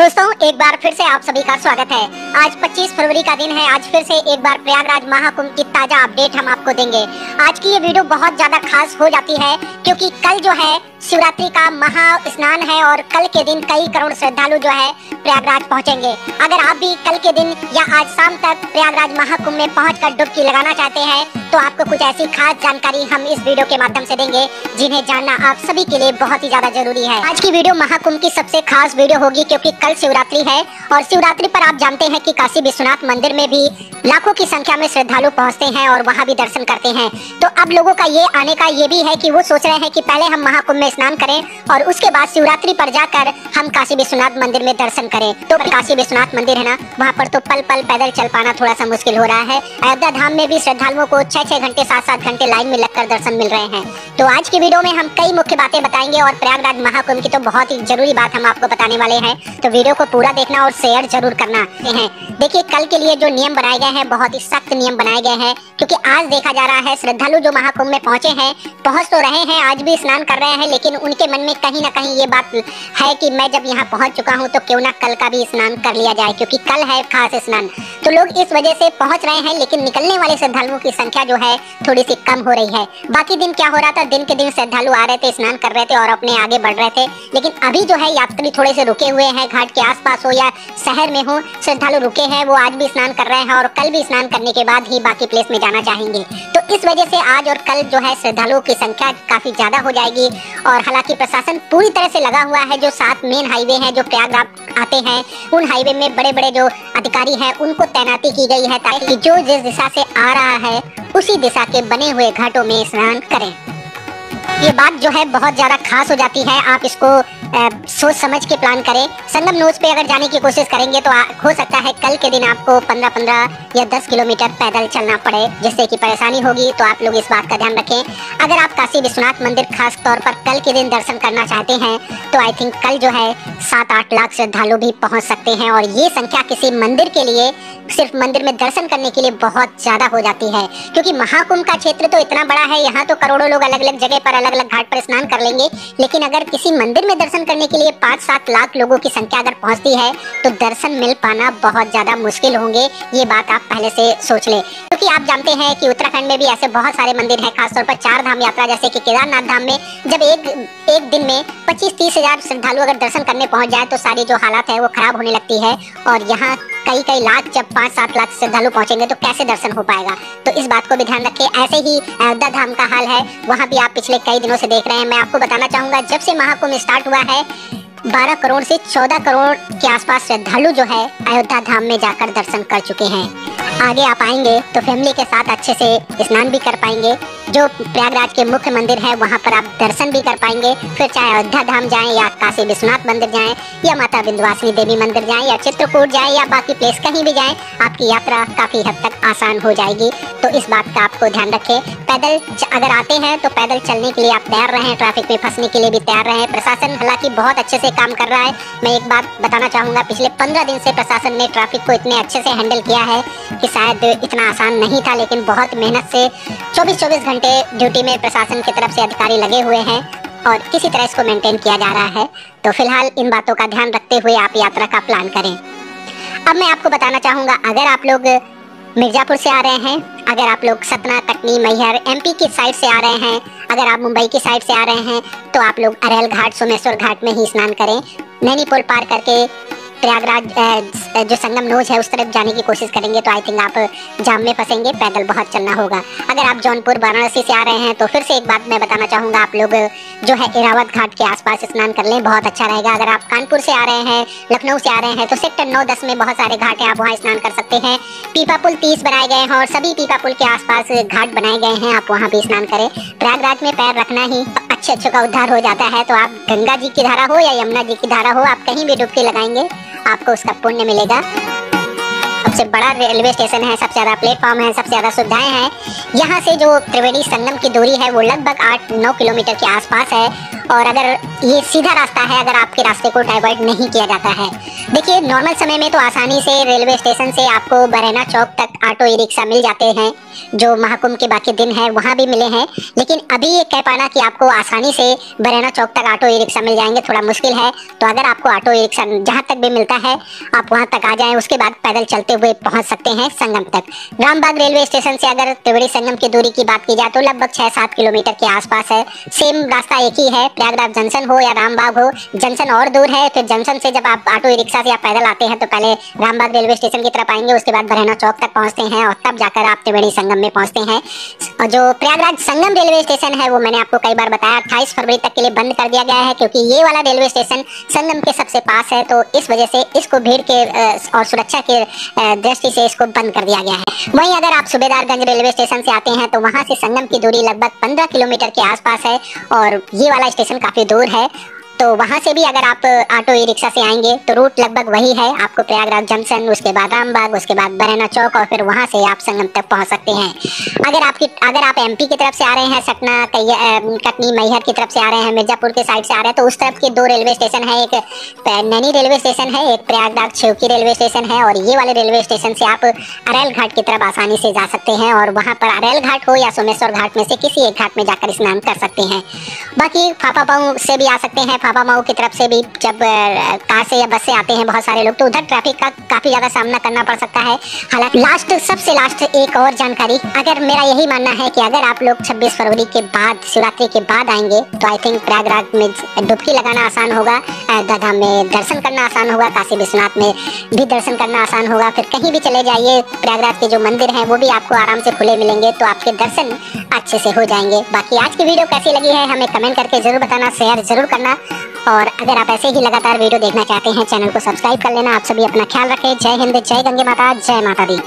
दोस्तों एक बार फिर से आप सभी का स्वागत है। आज 25 फरवरी का दिन है। आज फिर से एक बार प्रयागराज महाकुंभ की ताजा अपडेट हम आपको देंगे। आज की ये वीडियो बहुत ज्यादा खास हो जाती है क्योंकि कल जो है शिवरात्रि का महा स्नान है और कल के दिन कई करोड़ श्रद्धालु जो है प्रयागराज पहुंचेंगे। अगर आप भी कल के दिन या आज शाम तक प्रयागराज महाकुंभ में पहुंचकर डुबकी लगाना चाहते हैं तो आपको कुछ ऐसी खास जानकारी हम इस वीडियो के माध्यम से देंगे जिन्हें जानना आप सभी के लिए बहुत ही ज्यादा जरूरी है। आज की वीडियो महाकुंभ की सबसे खास वीडियो होगी क्योंकि कल शिवरात्रि है और शिवरात्रि पर आप जानते हैं कि काशी विश्वनाथ मंदिर में भी लाखों की संख्या में श्रद्धालु पहुंचते हैं और वहां भी दर्शन करते हैं। तो अब लोगों का ये आने का ये भी है कि वो सोच रहे हैं कि पहले हम महाकुंभ में स्नान करें और उसके बाद शिवरात्रि पर जाकर हम काशी विश्वनाथ मंदिर में दर्शन करें। तो काशी विश्वनाथ मंदिर है ना, वहाँ पर तो पल पल पैदल चल पाना थोड़ा सा मुश्किल हो रहा है। अयोध्या धाम में भी श्रद्धालुओं को 6-6 घंटे 7-7 घंटे लाइन में लगकर दर्शन मिल रहे हैं। तो आज की वीडियो में हम कई मुख्य बातें बताएंगे और प्रयागराज महाकुंभ की तो बहुत ही जरूरी बात हम आपको बताने वाले हैं। तो वीडियो को पूरा देखना और शेयर जरूर करना है। देखिए कल के लिए जो नियम बनाए गए हैं बहुत ही सख्त नियम बनाए गए हैं क्योंकि आज देखा जा रहा है श्रद्धालु जो महाकुंभ में पहुंचे हैं, पहुंच तो रहे हैं, आज भी स्नान कर रहे हैं, लेकिन उनके मन में कहीं ना कहीं ये बात है कि मैं जब यहाँ पहुंच चुका हूँ तो क्यों ना कल का भी स्नान कर लिया जाए क्योंकि कल है खास स्नान। तो लोग इस वजह से पहुंच रहे हैं, लेकिन निकलने वाले श्रद्धालुओं की संख्या जो है थोड़ी सी कम हो रही है। बाकी दिन क्या हो रहा था, दिन के दिन श्रद्धालु आ रहे थे, स्नान कर रहे थे और अपने आगे बढ़ रहे थे, लेकिन अभी जो है यात्री थोड़े से रुके हुए हैं, घाट के आसपास हो या शहर में हो, श्रद्धालु रुके हैं, वो आज भी स्नान कर रहे हैं और कल भी स्नान करने के बाद ही बाकी प्लेस में जाना चाहेंगे। तो इस वजह से आज और कल जो है श्रद्धालुओं की संख्या काफी ज्यादा हो जाएगी। और हालांकि प्रशासन पूरी तरह से लगा हुआ है, जो 7 मेन हाईवे हैं जो प्रयागराज आते हैं, उन हाईवे में बड़े बड़े जो अधिकारी हैं उनको तैनाती की गई है ताकि जो जिस दिशा से आ रहा है उसी दिशा के बने हुए घाटों में स्नान करें। ये बात जो है बहुत ज्यादा खास हो जाती है। आप इसको सोच समझ के प्लान करें। संगम नोज पे अगर जाने की कोशिश करेंगे तो हो सकता है कल के दिन आपको 15-15 या 10 किलोमीटर पैदल चलना पड़े, जिससे कि परेशानी होगी। तो आप लोग इस बात का ध्यान रखें। अगर आप काशी विश्वनाथ मंदिर खास तौर पर कल के दिन दर्शन करना चाहते हैं तो आई थिंक कल जो है 7-8 लाख श्रद्धालु भी पहुंच सकते हैं और ये संख्या किसी मंदिर के लिए, सिर्फ मंदिर में दर्शन करने के लिए बहुत ज्यादा हो जाती है क्योंकि महाकुंभ का क्षेत्र तो इतना बड़ा है, यहाँ तो करोड़ों लोग अलग अलग जगह पर अलग अलग घाट पर स्नान कर लेंगे, लेकिन अगर किसी मंदिर में दर्शन करने के लिए 5-7 लाख लोगों की संख्या अगर पहुंचती है तो दर्शन मिल पाना बहुत ज्यादा मुश्किल होंगे। ये बात आप पहले से सोच ले क्योंकि आप जानते हैं कि उत्तराखंड में भी ऐसे बहुत सारे मंदिर हैं, खासतौर पर 4 धाम यात्रा जैसे कि केदारनाथ धाम में जब एक दिन में 25-30 हजार श्रद्धालु अगर दर्शन करने पहुंच जाए तो सारी जो हालात है वो खराब होने लगती है। और यहाँ कई लाख, जब 5-7 लाख श्रद्धालु पहुंचेंगे तो कैसे दर्शन हो पाएगा। तो इस बात को भी ध्यान रखें। ऐसे ही अयोध्या धाम का हाल है, वहाँ भी आप पिछले कई दिनों से देख रहे हैं। मैं आपको बताना चाहूंगा जब से महाकुंभ स्टार्ट हुआ है 12 करोड़ से 14 करोड़ के आसपास श्रद्धालु जो है अयोध्या धाम में जाकर दर्शन कर चुके हैं। आगे आप आएंगे तो फैमिली के साथ अच्छे से स्नान भी कर पाएंगे। जो प्रयागराज के मुख्य मंदिर है वहाँ पर आप दर्शन भी कर पाएंगे। फिर चाहे अयोध्या धाम जाएं या काशी विश्वनाथ मंदिर जाएं या माता विंध्यवासिनी देवी मंदिर जाएं या चित्रकूट जाएं या बाकी प्लेस कहीं भी जाएं, आपकी यात्रा काफी हद तक आसान हो जाएगी। तो इस बात का आपको ध्यान रखें। पैदल अगर आते हैं तो पैदल चलने के लिए आप तैयार रहें, ट्रैफिक में फंसने के लिए भी तैयार रहें। प्रशासन हालांकि बहुत अच्छे से काम कर रहा है। मैं एक बात बताना चाहूँगा, पिछले 15 दिन से प्रशासन ने ट्रैफिक को इतने अच्छे से हैंडल किया है कि शायद इतना आसान नहीं था, लेकिन बहुत मेहनत से 24-24 घंटे ड्यूटी में प्रशासन की तरफ से अधिकारी लगे हुए हैं और किसी तरह इसको मेंटेन किया जा रहा है। तो फिलहाल इन बातों का ध्यान रखते हुए आप यात्रा का प्लान करें। अब मैं आपको बताना चाहूँगा, अगर आप लोग मिर्जापुर से आ रहे हैं, अगर आप लोग सतना, कटनी, मैहर, एमपी की साइड से आ रहे हैं, अगर आप मुंबई की साइड से आ रहे हैं तो आप लोग अरेल घाट, सोमेश्वर घाट में ही स्नान करें। नैनी पुल पार करके प्रयागराज जो संगम नोज है उस तरफ जाने की कोशिश करेंगे तो आई थिंक आप जाम में फंसेंगे, पैदल बहुत चलना होगा। अगर आप जौनपुर, वाराणसी से आ रहे हैं तो फिर से एक बात मैं बताना चाहूँगा, आप लोग जो है इरावत घाट के आसपास स्नान कर लें, बहुत अच्छा रहेगा। अगर आप कानपुर से आ रहे हैं, लखनऊ से आ रहे हैं तो सेक्टर 9-10 में बहुत सारे घाट हैं, आप वहाँ स्नान कर सकते हैं। पीपा पुल 30 बनाए गए हैं और सभी पीपा पुल के आसपास घाट बनाए गए हैं, आप वहाँ भी स्नान करें। प्रयागराज में पैर रखना ही अच्छे का उद्धार हो जाता है। तो आप गंगा जी की धारा हो या यमुना जी की धारा हो, आप कहीं भी डुबकी लगाएंगे आपको उसका पुण्य मिलेगा। सबसे बड़ा रेलवे स्टेशन है, सबसे ज्यादा प्लेटफॉर्म है, सबसे ज्यादा सुविधाएं हैं। यहाँ से जो त्रिवेणी संगम की दूरी है वो लगभग 8-9 किलोमीटर के आसपास है और अगर ये सीधा रास्ता है, अगर आपके रास्ते को डाइवर्ट नहीं किया जाता है। देखिए नॉर्मल समय में तो आसानी से रेलवे स्टेशन से आपको बरैना चौक तक ऑटो ई रिक्शा मिल जाते हैं, जो महाकुंभ के बाकी दिन है वहाँ भी मिले हैं। लेकिन अभी ये कह पाना कि आपको आसानी से बरैना चौक तक ऑटो ई रिक्शा मिल जाएंगे थोड़ा मुश्किल है। तो अगर आपको ऑटो ई रिक्शा जहाँ तक भी मिलता है आप वहाँ तक आ जाएं, उसके बाद पैदल चलते हुए पहुँच सकते हैं संगम तक। रामबाग रेलवे स्टेशन से अगर त्रिवेणी संगम की दूरी की बात की जाए तो लगभग 6-7 किलोमीटर के आसपास है। सेम रास्ता एक ही है, प्रयागराज जंक्शन हो या रामबाग हो, जंक्शन और दूर है। फिर जंक्शन से जब आप ऑटो ई रिक्शा से आप पैदल आते हैं तो पहले रामबाग रेलवे स्टेशन की तरफ आएंगे, उसके बाद बरैना चौक तक पहुंचते हैं और तब जाकर आप त्रिवेणी संगम में पहुंचते हैं। और जो प्रयागराज संगम रेलवे स्टेशन है वो मैंने आपको कई बार बताया 28 फरवरी तक के लिए बंद कर दिया गया है, क्योंकि ये वाला रेलवे स्टेशन संगम के सबसे पास है। तो इस वजह से इसको भीड़ के और सुरक्षा के दृष्टि से इसको बंद कर दिया गया है। वहीं अगर आप सूबेदारगंज रेलवे स्टेशन से आते हैं तो वहां से संगम की दूरी लगभग 15 किलोमीटर के आसपास है और ये वाला स्टेशन काफी दूर है। तो वहां से भी अगर आप ऑटो ई रिक्शा से आएंगे तो रूट लगभग वही है, आपको प्रयागराज जंक्शन, उसके बाद रामबाग, उसके बाद बरैना चौक और फिर वहां से आप संगम तक पहुंच सकते हैं। अगर आप एमपी की तरफ से आ रहे हैं, सटना कटनी मैहर की तरफ से आ रहे हैं, मिर्जापुर के साइड से आ रहे हैं, तो उस तरफ के 2 रेलवे स्टेशन है, एक नैनी रेलवे स्टेशन है, एक प्रयागराज छेवकी रेलवे स्टेशन है। और ये वाले रेलवे स्टेशन से आप अरेल घाट की तरफ आसानी से जा सकते हैं और वहां पर अरेल घाट हो या सोमेश्वर घाट में से किसी एक घाट में जाकर स्नान कर सकते हैं। बाकी फाफापाऊ से भी आ सकते हैं, फाफापाऊ की तरफ से भी जब कार से या बस से आते हैं बहुत सारे लोग तो उधर ट्रैफिक का काफी ज्यादा सामना करना पड़ सकता है। हालांकि सबसे लास्ट एक और जानकारी, अगर मेरा यही मानना है कि अगर आप लोग 26 फरवरी के बाद, शिवरात्रि के बाद आएंगे तो आई थिंक प्रयागराज में डुबकी लगाना आसान होगा, अयोध्या में दर्शन करना आसान होगा, काशी विश्वनाथ में भी दर्शन करना आसान होगा। फिर कहीं भी चले जाइए, प्रयागराज के जो मंदिर हैं वो भी आपको आराम से खुले मिलेंगे, तो आपके दर्शन अच्छे से हो जाएंगे। बाकी आज की वीडियो कैसी लगी है हमें कमेंट करके जरूर बताना, शेयर जरूर करना। और अगर आप ऐसे ही लगातार वीडियो देखना चाहते हैं चैनल को सब्सक्राइब कर लेना। आप सभी अपना ख्याल रखें। जय हिंद, जय गंगे माता, जय माता दी।